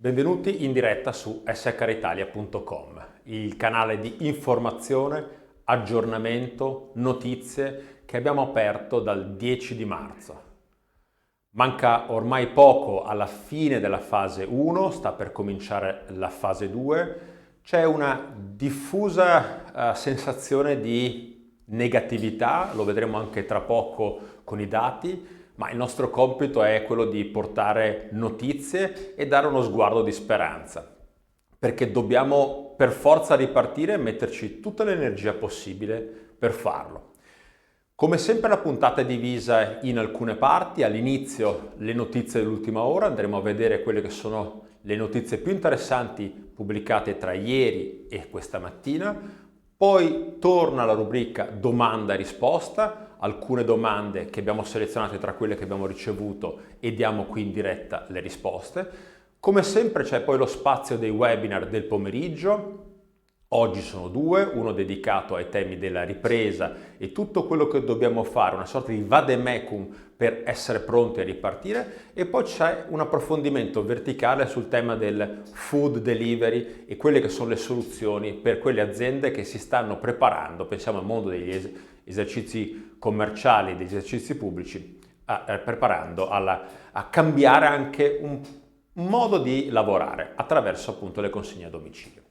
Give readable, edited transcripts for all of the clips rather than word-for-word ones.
Benvenuti in diretta su shritalia.com, il canale di informazione, aggiornamento, notizie che abbiamo aperto dal 10 di marzo. Manca ormai poco alla fine della fase 1, sta per cominciare la fase 2. C'è una diffusa sensazione di negatività, lo vedremo anche tra poco con i dati, ma il nostro compito è quello di portare notizie e dare uno sguardo di speranza, perché dobbiamo per forza ripartire e metterci tutta l'energia possibile per farlo. Come sempre la puntata è divisa in alcune parti. All'inizio le notizie dell'ultima ora, andremo a vedere quelle che sono le notizie più interessanti pubblicate tra ieri e questa mattina. Poi torna la rubrica domanda e risposta, alcune domande che abbiamo selezionato tra quelle che abbiamo ricevuto e diamo qui in diretta le risposte. Come sempre c'è poi lo spazio dei webinar del pomeriggio. Oggi sono due, uno dedicato ai temi della ripresa e tutto quello che dobbiamo fare, una sorta di vademecum per essere pronti a ripartire, e poi c'è un approfondimento verticale sul tema del food delivery e quelle che sono le soluzioni per quelle aziende che si stanno preparando, pensiamo al mondo degli esercizi commerciali, degli esercizi pubblici, preparando a cambiare anche un modo di lavorare attraverso appunto le consegne a domicilio.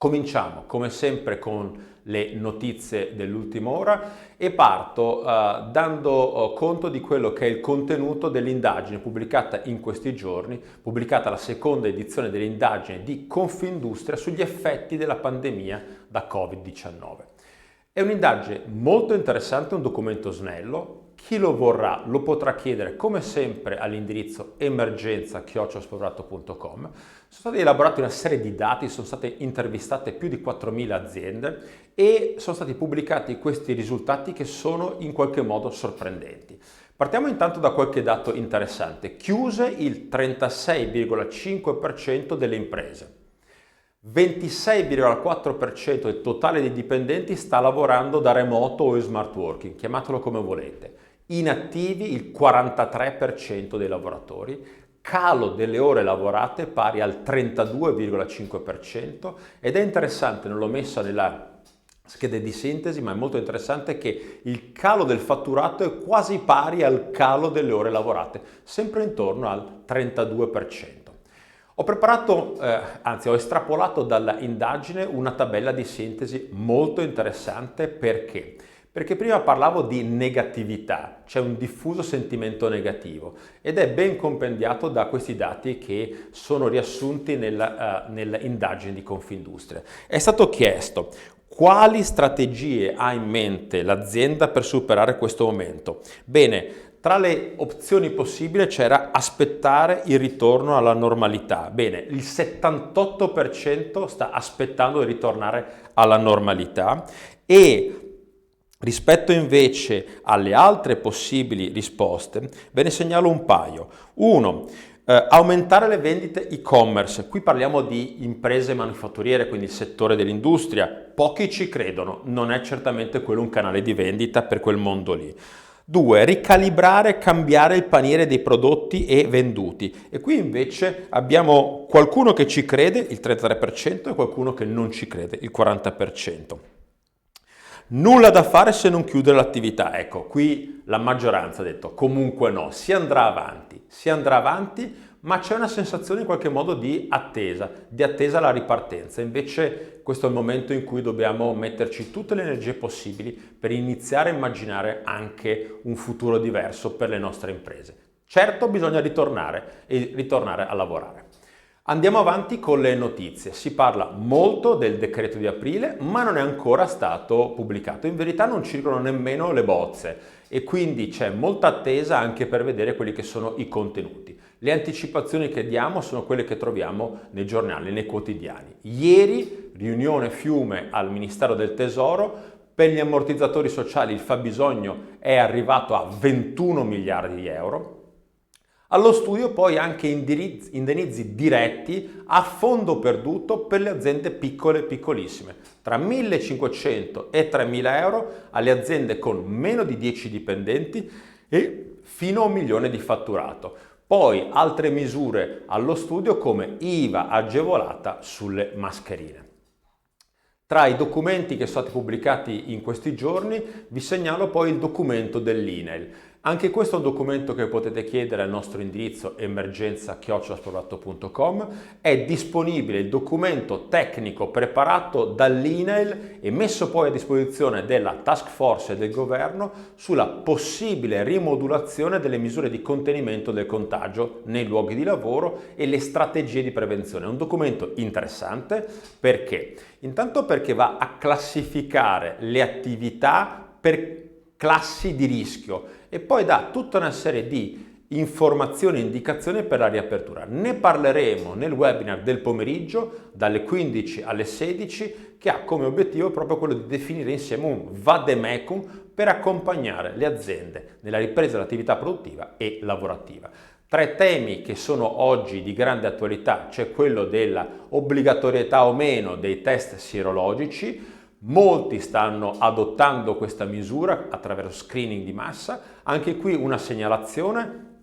Cominciamo come sempre con le notizie dell'ultima ora e parto dando conto di quello che è il contenuto dell'indagine pubblicata in questi giorni, pubblicata la seconda edizione dell'indagine di Confindustria sugli effetti della pandemia da Covid-19. È un'indagine molto interessante, un documento snello. Chi lo vorrà lo potrà chiedere come sempre all'indirizzo emergenza@sprovato.com. Sono stati elaborati una serie di dati, sono state intervistate più di 4.000 aziende e sono stati pubblicati questi risultati che sono in qualche modo sorprendenti. Partiamo intanto da qualche dato interessante. Chiuse il 36,5% delle imprese. 26,4% del totale dei dipendenti sta lavorando da remoto o in smart working, chiamatelo come volete. Inattivi il 43% dei lavoratori, calo delle ore lavorate pari al 32,5%, ed è interessante, non l'ho messa nella scheda di sintesi, ma è molto interessante che il calo del fatturato è quasi pari al calo delle ore lavorate, sempre intorno al 32%. Ho preparato, ho estrapolato dalla indagine una tabella di sintesi molto interessante. Perché? Perché prima parlavo di negatività, c'è un diffuso sentimento negativo ed è ben compendiato da questi dati che sono riassunti nell'indagine di Confindustria. È stato chiesto quali strategie ha in mente l'azienda per superare questo momento. Bene, tra le opzioni possibili c'era aspettare il ritorno alla normalità. Bene, il 78% sta aspettando di ritornare alla normalità, e rispetto invece alle altre possibili risposte, ve ne segnalo un paio. Uno, aumentare le vendite e-commerce. Qui parliamo di imprese manifatturiere, quindi il settore dell'industria. Pochi ci credono, non è certamente quello un canale di vendita per quel mondo lì. 2. Ricalibrare, cambiare il paniere dei prodotti e venduti. E qui invece abbiamo qualcuno che ci crede, il 33%, e qualcuno che non ci crede, il 40%. Nulla da fare se non chiudere l'attività. Ecco, qui la maggioranza ha detto comunque no, si andrà avanti, ma c'è una sensazione in qualche modo di attesa alla ripartenza. Invece questo è il momento in cui dobbiamo metterci tutte le energie possibili per iniziare a immaginare anche un futuro diverso per le nostre imprese. Certo, bisogna ritornare a lavorare. Andiamo avanti con le notizie. Si parla molto del decreto di aprile, ma non è ancora stato pubblicato. In verità non circolano nemmeno le bozze e quindi c'è molta attesa anche per vedere quelli che sono i contenuti. Le anticipazioni che diamo sono quelle che troviamo nei giornali, nei quotidiani. Ieri, riunione fiume al Ministero del Tesoro. Per gli ammortizzatori sociali il fabbisogno è arrivato a 21 miliardi di euro. Allo studio poi anche indennizzi diretti a fondo perduto per le aziende piccole e piccolissime, tra 1.500 e 3.000 euro alle aziende con meno di 10 dipendenti e fino a 1 milione di fatturato. Poi altre misure allo studio come IVA agevolata sulle mascherine. Tra i documenti che sono stati pubblicati in questi giorni vi segnalo poi il documento dell'INAIL. Anche questo è un documento che potete chiedere al nostro indirizzo emergenza@sprovato.com. È disponibile il documento tecnico preparato dall'INAIL e messo poi a disposizione della task force e del governo sulla possibile rimodulazione delle misure di contenimento del contagio nei luoghi di lavoro e le strategie di prevenzione. È un documento interessante perché? Intanto perché va a classificare le attività per classi di rischio e poi dà tutta una serie di informazioni e indicazioni per la riapertura. Ne parleremo nel webinar del pomeriggio dalle 15 alle 16 che ha come obiettivo proprio quello di definire insieme un vademecum per accompagnare le aziende nella ripresa dell'attività produttiva e lavorativa. Tre temi che sono oggi di grande attualità, c'è quello della obbligatorietà o meno dei test sierologici. Molti stanno adottando questa misura attraverso screening di massa. Anche qui una segnalazione: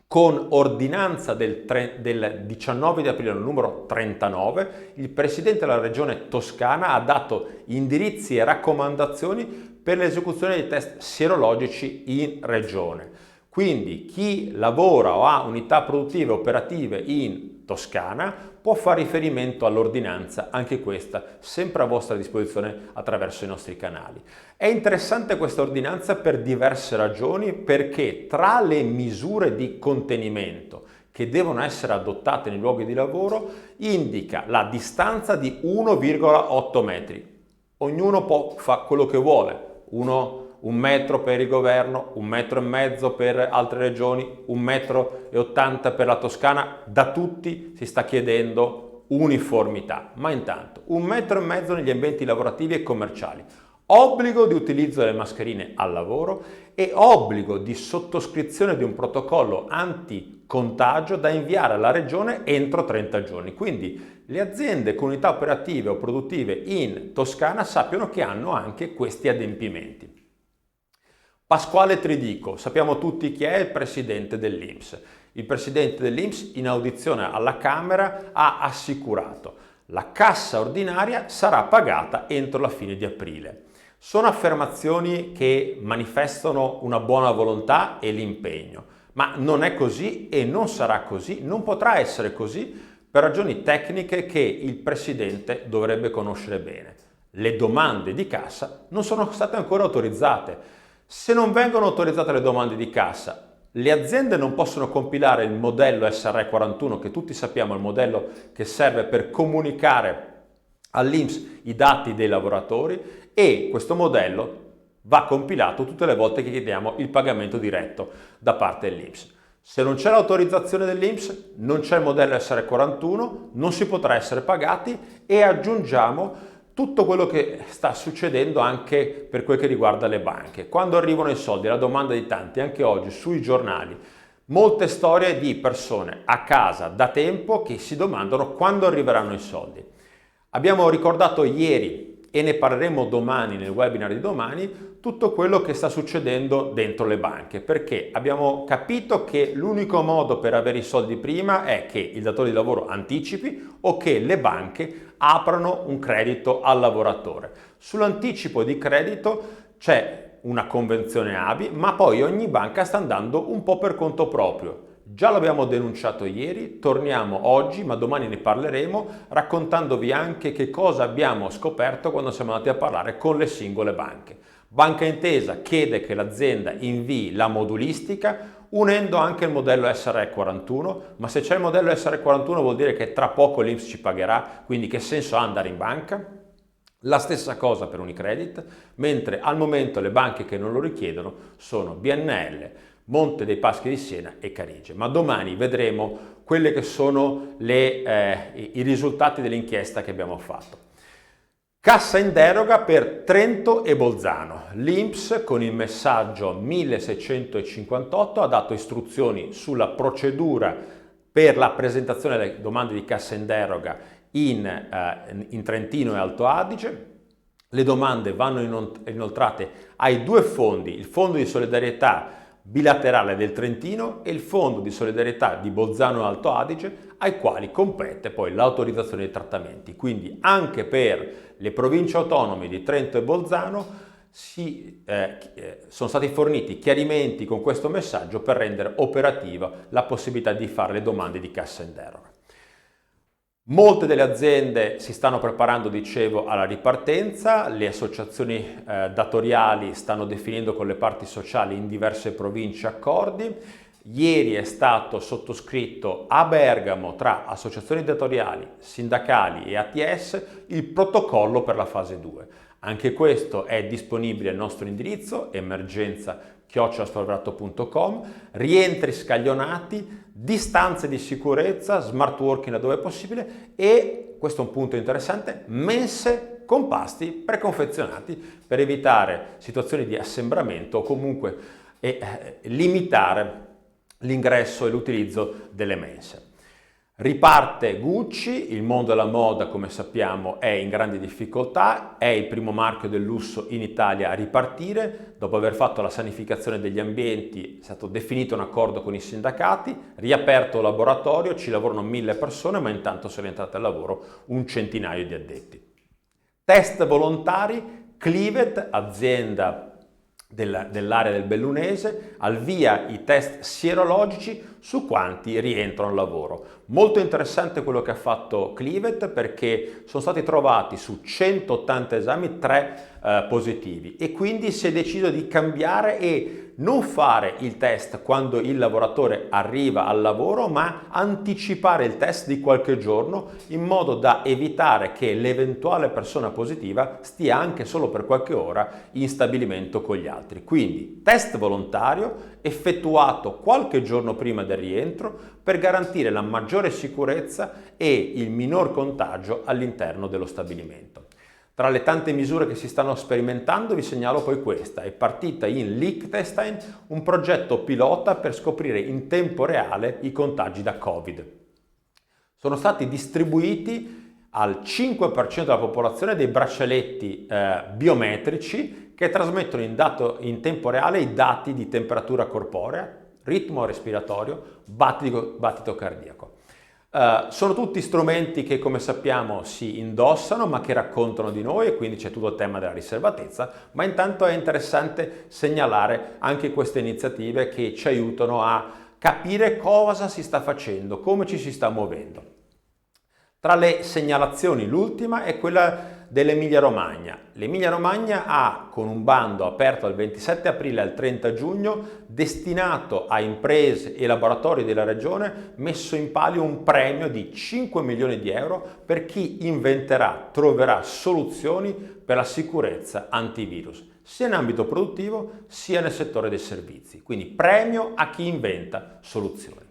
con ordinanza del 19 di aprile numero 39, il Presidente della Regione Toscana ha dato indirizzi e raccomandazioni per l'esecuzione dei test sierologici in Regione. Quindi chi lavora o ha unità produttive operative in Toscana può fare riferimento all'ordinanza, anche questa sempre a vostra disposizione attraverso i nostri canali. È interessante questa ordinanza per diverse ragioni, perché tra le misure di contenimento che devono essere adottate nei luoghi di lavoro indica la distanza di 1,8 metri. Ognuno può fare quello che vuole, un metro per il governo, 1,5 metri per altre regioni, 1,80 m per la Toscana. Da tutti si sta chiedendo uniformità, ma intanto 1,5 metri negli ambienti lavorativi e commerciali. Obbligo di utilizzo delle mascherine al lavoro e obbligo di sottoscrizione di un protocollo anticontagio da inviare alla regione entro 30 giorni. Quindi le aziende con unità operative o produttive in Toscana sappiano che hanno anche questi adempimenti. Pasquale Tridico, sappiamo tutti chi è il presidente dell'INPS. Il presidente dell'INPS in audizione alla Camera ha assicurato: la cassa ordinaria sarà pagata entro la fine di aprile. Sono affermazioni che manifestano una buona volontà e l'impegno, ma non è così e non sarà così, non potrà essere così per ragioni tecniche che il presidente dovrebbe conoscere bene. Le domande di cassa non sono state ancora autorizzate. Se non vengono autorizzate le domande di cassa, le aziende non possono compilare il modello SR41, che tutti sappiamo è il modello che serve per comunicare all'INPS i dati dei lavoratori, e questo modello va compilato tutte le volte che chiediamo il pagamento diretto da parte dell'INPS. Se non c'è l'autorizzazione dell'INPS, non c'è il modello SR41, non si potrà essere pagati, e aggiungiamo tutto quello che sta succedendo anche per quel che riguarda le banche. Quando arrivano i soldi, la domanda di tanti, anche oggi sui giornali, molte storie di persone a casa da tempo che si domandano quando arriveranno i soldi. Abbiamo ricordato ieri, e ne parleremo domani nel webinar di domani, tutto quello che sta succedendo dentro le banche, perché abbiamo capito che l'unico modo per avere i soldi prima è che il datore di lavoro anticipi o che le banche aprano un credito al lavoratore. Sull'anticipo di credito c'è una convenzione ABI, ma poi ogni banca sta andando un po' per conto proprio. Già l'abbiamo denunciato ieri, torniamo oggi, ma domani ne parleremo, raccontandovi anche che cosa abbiamo scoperto quando siamo andati a parlare con le singole banche. Banca Intesa chiede che l'azienda invii la modulistica, unendo anche il modello SR41, ma se c'è il modello SR41 vuol dire che tra poco l'INPS ci pagherà, quindi che senso ha andare in banca? La stessa cosa per Unicredit, mentre al momento le banche che non lo richiedono sono BNL, Monte dei Paschi di Siena e Carige. Ma domani vedremo quelli che sono i risultati dell'inchiesta che abbiamo fatto. Cassa in deroga per Trento e Bolzano. L'INPS con il messaggio 1658 ha dato istruzioni sulla procedura per la presentazione delle domande di cassa in deroga in Trentino e Alto Adige. Le domande vanno inoltrate ai due fondi, il Fondo di solidarietà bilaterale del Trentino e il Fondo di solidarietà di Bolzano e Alto Adige, ai quali compete poi l'autorizzazione dei trattamenti. Quindi anche per le province autonome di Trento e Bolzano sono stati forniti chiarimenti con questo messaggio per rendere operativa la possibilità di fare le domande di cassa in deroga. Molte delle aziende si stanno preparando, dicevo, alla ripartenza, le associazioni datoriali stanno definendo con le parti sociali in diverse province accordi. Ieri è stato sottoscritto a Bergamo tra associazioni datoriali, sindacali e ATS il protocollo per la fase 2. Anche questo è disponibile al nostro indirizzo emergenza@sfaverato.com, rientri scaglionati, distanze di sicurezza, smart working laddove è possibile e, questo è un punto interessante, mense con pasti preconfezionati per evitare situazioni di assembramento o comunque limitare l'ingresso e l'utilizzo delle mense. Riparte Gucci, il mondo della moda come sappiamo è in grande difficoltà, è il primo marchio del lusso in Italia a ripartire, dopo aver fatto la sanificazione degli ambienti è stato definito un accordo con i sindacati, riaperto il laboratorio, ci lavorano 1000 persone ma intanto sono entrate al lavoro un centinaio di addetti. Test volontari, Clivet, azienda dell'area del Bellunese, al via i test sierologici su quanti rientrano al lavoro. Molto interessante quello che ha fatto Clivet perché sono stati trovati su 180 esami 3 positivi e quindi si è deciso di cambiare e non fare il test quando il lavoratore arriva al lavoro, ma anticipare il test di qualche giorno in modo da evitare che l'eventuale persona positiva stia anche solo per qualche ora in stabilimento con gli altri. Quindi test volontario effettuato qualche giorno prima del rientro per garantire la maggiore sicurezza e il minor contagio all'interno dello stabilimento. Tra le tante misure che si stanno sperimentando vi segnalo poi questa, è partita in Liechtenstein un progetto pilota per scoprire in tempo reale i contagi da Covid. Sono stati distribuiti al 5% della popolazione dei braccialetti biometrici che trasmettono in tempo reale i dati di temperatura corporea, ritmo respiratorio, battito cardiaco. Sono tutti strumenti che, come sappiamo, si indossano ma che raccontano di noi e quindi c'è tutto il tema della riservatezza, ma intanto è interessante segnalare anche queste iniziative che ci aiutano a capire cosa si sta facendo, come ci si sta muovendo. Tra le segnalazioni l'ultima è quella dell'Emilia Romagna. L'Emilia Romagna ha, con un bando aperto dal 27 aprile al 30 giugno, destinato a imprese e laboratori della regione, messo in palio un premio di 5 milioni di euro per chi troverà soluzioni per la sicurezza antivirus, sia in ambito produttivo sia nel settore dei servizi. Quindi premio a chi inventa soluzioni.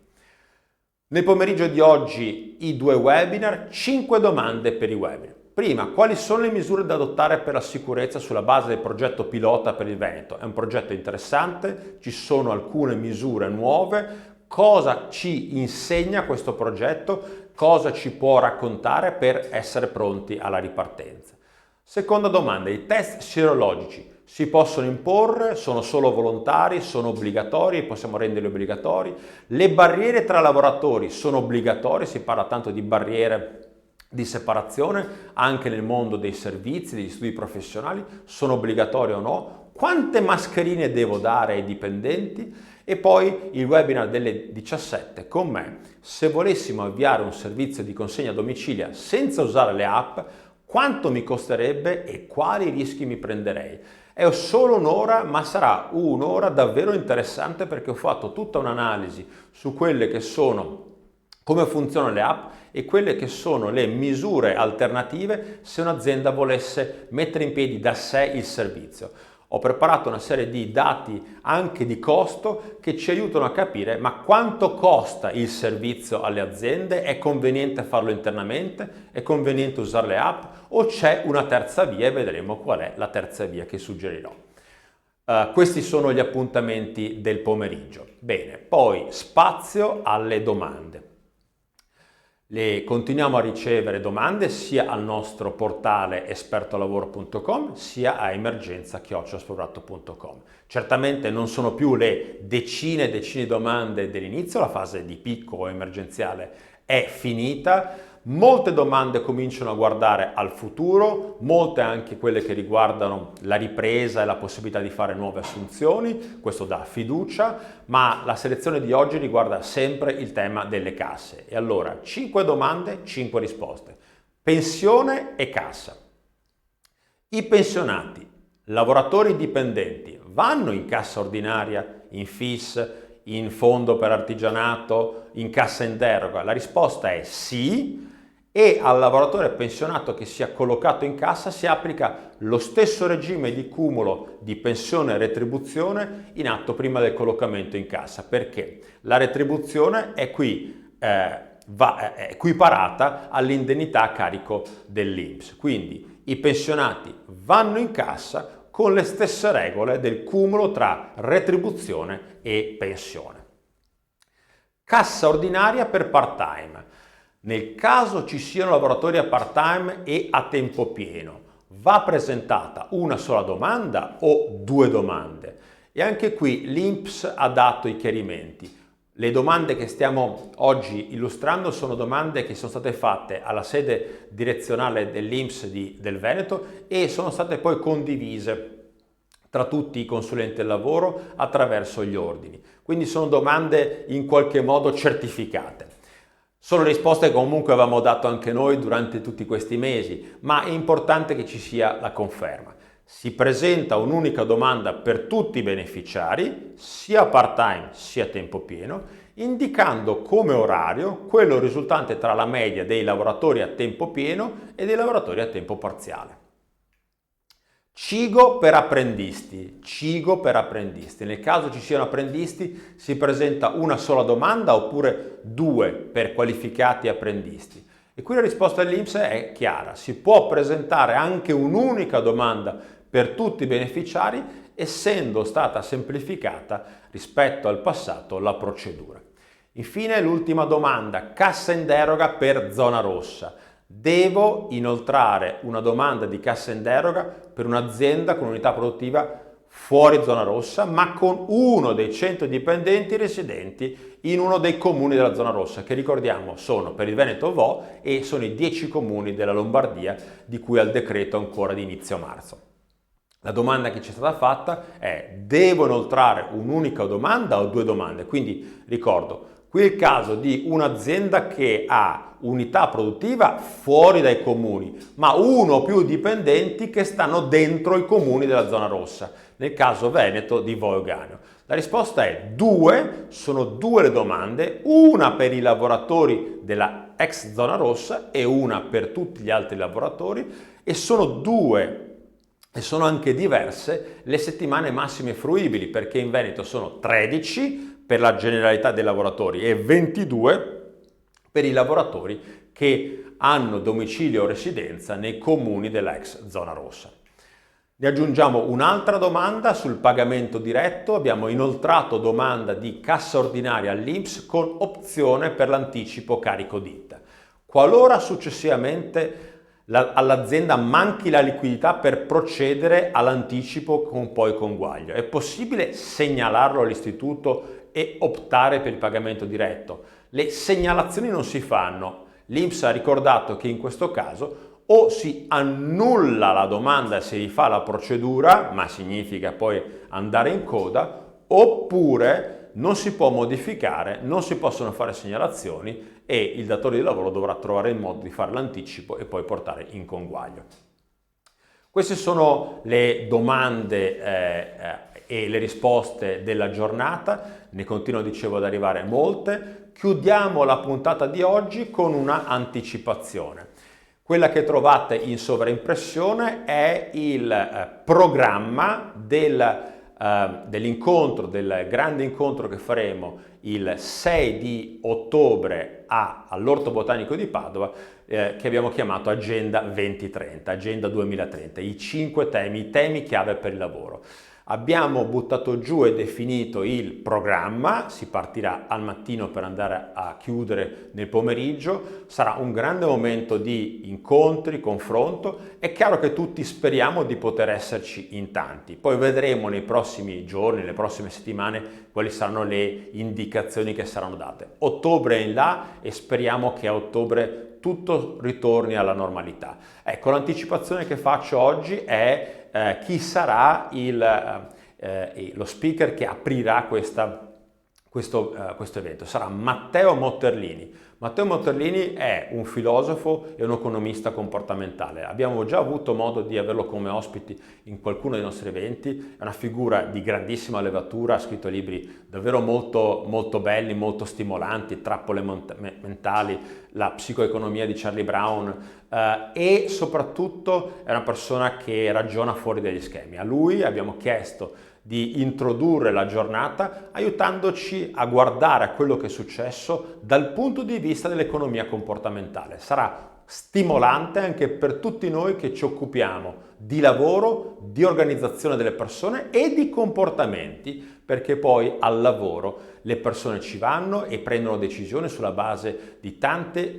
Nel pomeriggio di oggi i 2 webinar, 5 domande per i webinar. Prima, quali sono le misure da adottare per la sicurezza sulla base del progetto pilota per il Veneto? È un progetto interessante, ci sono alcune misure nuove. Cosa ci insegna questo progetto? Cosa ci può raccontare per essere pronti alla ripartenza? Seconda domanda, i test sierologici si possono imporre, sono solo volontari, sono obbligatori, possiamo renderli obbligatori. Le barriere tra lavoratori sono obbligatorie, si parla tanto di barriere di separazione anche nel mondo dei servizi, degli studi professionali, sono obbligatorie o no? Quante mascherine devo dare ai dipendenti? E poi il webinar delle 17 con me, se volessimo avviare un servizio di consegna a domicilio senza usare le app, quanto mi costerebbe e quali rischi mi prenderei? È solo un'ora, ma sarà un'ora davvero interessante perché ho fatto tutta un'analisi su quelle che sono, come funzionano le app e quelle che sono le misure alternative se un'azienda volesse mettere in piedi da sé il servizio. Ho preparato una serie di dati anche di costo che ci aiutano a capire ma quanto costa il servizio alle aziende, è conveniente farlo internamente, è conveniente usare le app o c'è una terza via e vedremo qual è la terza via che suggerirò. Questi sono gli appuntamenti del pomeriggio. Bene, poi spazio alle domande. Continuiamo a ricevere domande sia al nostro portale espertolavoro.com sia a emergenza@sfavrazzo.com. Certamente non sono più le decine e decine di domande dell'inizio, la fase di picco emergenziale è finita. Molte domande cominciano a guardare al futuro, molte anche quelle che riguardano la ripresa e la possibilità di fare nuove assunzioni, questo dà fiducia, ma la selezione di oggi riguarda sempre il tema delle casse. E allora, 5 domande, 5 risposte. Pensione e cassa. I pensionati, lavoratori dipendenti, vanno in cassa ordinaria, in FIS, in fondo per artigianato, in cassa in deroga? La risposta è sì. E al lavoratore pensionato che sia collocato in cassa si applica lo stesso regime di cumulo di pensione e retribuzione in atto prima del collocamento in cassa, perché la retribuzione è qui va equiparata all'indennità a carico dell'INPS. Quindi i pensionati vanno in cassa con le stesse regole del cumulo tra retribuzione e pensione. Cassa ordinaria per part-time. Nel caso ci siano lavoratori a part-time e a tempo pieno, va presentata una sola domanda o 2 domande? E anche qui l'INPS ha dato i chiarimenti. Le domande che stiamo oggi illustrando sono domande che sono state fatte alla sede direzionale dell'INPS del Veneto e sono state poi condivise tra tutti i consulenti del lavoro attraverso gli ordini. Quindi sono domande in qualche modo certificate. Sono risposte che comunque avevamo dato anche noi durante tutti questi mesi, ma è importante che ci sia la conferma. Si presenta un'unica domanda per tutti i beneficiari, sia part-time sia a tempo pieno, indicando come orario quello risultante tra la media dei lavoratori a tempo pieno e dei lavoratori a tempo parziale. CIGO per apprendisti. Nel caso ci siano apprendisti si presenta una sola domanda oppure 2 per qualificati apprendisti. E qui la risposta dell'INPS è chiara, si può presentare anche un'unica domanda per tutti i beneficiari, essendo stata semplificata rispetto al passato la procedura. Infine l'ultima domanda, cassa in deroga per zona rossa. Devo inoltrare una domanda di cassa in deroga per un'azienda con unità produttiva fuori zona rossa, ma con uno dei 100 dipendenti residenti in uno dei comuni della zona rossa, che ricordiamo sono per il Veneto Vo e sono i 10 comuni della Lombardia di cui al decreto ancora di inizio marzo. La domanda che ci è stata fatta è: devo inoltrare un'unica domanda o 2 domande? Quindi ricordo, qui è il caso di un'azienda che ha unità produttiva fuori dai comuni, ma uno o più dipendenti che stanno dentro i comuni della zona rossa, nel caso Veneto di Vo Euganeo. La risposta è 2, sono 2 le domande, una per i lavoratori della ex zona rossa e una per tutti gli altri lavoratori, e sono 2 e sono anche diverse le settimane massime fruibili, perché in Veneto sono 13 per la generalità dei lavoratori e 22 per i lavoratori che hanno domicilio o residenza nei comuni dell'ex zona rossa. Ne aggiungiamo un'altra domanda sul pagamento diretto. Abbiamo inoltrato domanda di cassa ordinaria all'INPS con opzione per l'anticipo carico ditta. Qualora successivamente all'azienda manchi la liquidità per procedere all'anticipo con poi conguaglio, è possibile segnalarlo all'istituto e optare per il pagamento diretto? Le segnalazioni non si fanno. L'INPS ha ricordato che in questo caso o si annulla la domanda e si rifà la procedura, ma significa poi andare in coda, oppure non si può modificare, non si possono fare segnalazioni e il datore di lavoro dovrà trovare il modo di fare l'anticipo e poi portare in conguaglio. Queste sono le domande e le risposte della giornata, ne continuano, dicevo, ad arrivare molte. Chiudiamo la puntata di oggi con una anticipazione. Quella che trovate in sovraimpressione è il programma dell'incontro, del grande incontro che faremo il 6 di ottobre all'Orto Botanico di Padova, che abbiamo chiamato Agenda 2030, Agenda 2030, i 5 temi, i temi chiave per il lavoro. Abbiamo buttato giù e definito il programma, si partirà al mattino per andare a chiudere nel pomeriggio, sarà un grande momento di incontri, confronto, è chiaro che tutti speriamo di poter esserci in tanti, poi vedremo nei prossimi giorni, nelle prossime settimane quali saranno le indicazioni che saranno date. Ottobre è in là e speriamo che a ottobre tutto ritorni alla normalità. Ecco, l'anticipazione che faccio oggi è chi sarà lo speaker che aprirà questo evento. Sarà Matteo Motterlini. Matteo Motterlini è un filosofo e un economista comportamentale. Abbiamo già avuto modo di averlo come ospiti in qualcuno dei nostri eventi. È una figura di grandissima levatura, ha scritto libri davvero molto, molto belli, molto stimolanti, Trappole mentali, La psicoeconomia di Charlie Brown, e soprattutto è una persona che ragiona fuori dagli schemi. A lui abbiamo chiesto di introdurre la giornata aiutandoci a guardare a quello che è successo dal punto di vista dell'economia comportamentale. Sarà stimolante anche per tutti noi che ci occupiamo di lavoro, di organizzazione delle persone e di comportamenti, perché poi al lavoro le persone ci vanno e prendono decisioni sulla base di tante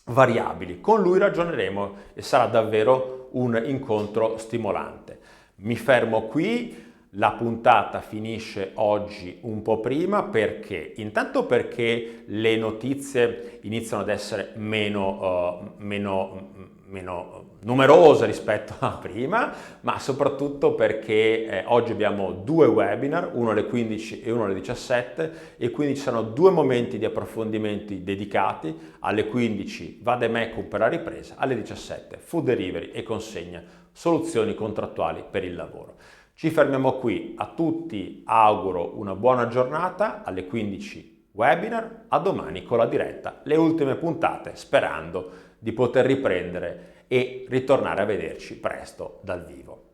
variabili. Con lui ragioneremo e sarà davvero un incontro stimolante. Mi fermo qui, la puntata finisce oggi un po' prima perché? Intanto perché le notizie iniziano ad essere meno numerose rispetto a prima, ma soprattutto perché oggi abbiamo due webinar, uno alle 15 e uno alle 17, e quindi ci saranno due momenti di approfondimenti dedicati. Alle 15 Vademecum per la ripresa, alle 17 Food Delivery e consegna, soluzioni contrattuali per il lavoro. Ci fermiamo qui, a tutti auguro una buona giornata, alle 15 webinar, a domani con la diretta, le ultime puntate, sperando di poter riprendere e ritornare a vederci presto dal vivo.